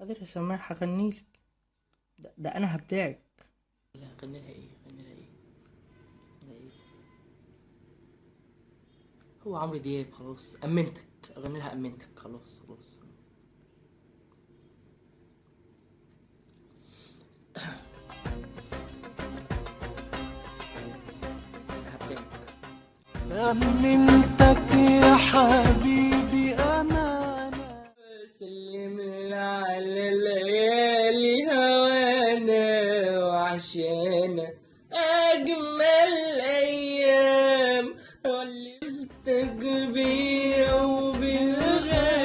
حاضر يا سماح، هغنيلك. ده انا هبدعك. لا، غني لها ايه؟ غني لها ايه؟ غني لها ايه؟ هو عمرو دياب، خلاص امنتك. اغني لها امنتك، خلاص خلاص. هبدعك. أمنتك يا حبيبي أمانة. سلم على الليالي هوانا وعشانا أجمل أيام اللي بيا وبالغالي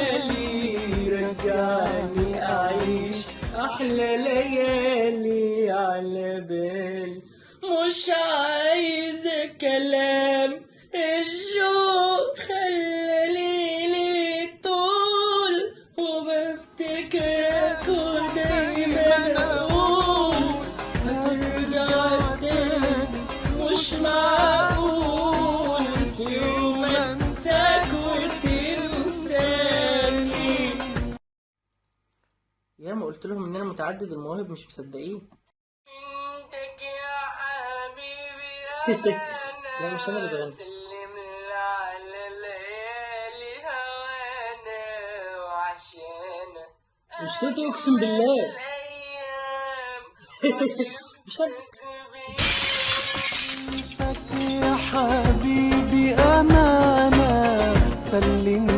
رجعني أعيش أحلى ليالي على بالي. مش عايزة كلام، الشوق خلاني طول وبفتكرك ودايما اقول هترجع تاني. مش معقول في يوم انساك وتنساني. يا ما قلت لهم ان انا متعدد المواهب، مش مصدقين. انتك يا حبيبي لا، مش انا اللي بغني. سلم على الليالي هوانا وعشانا مش صوتي، اقسم بالله. مش انا. أمنتك يا حبيبي أمانة. سلم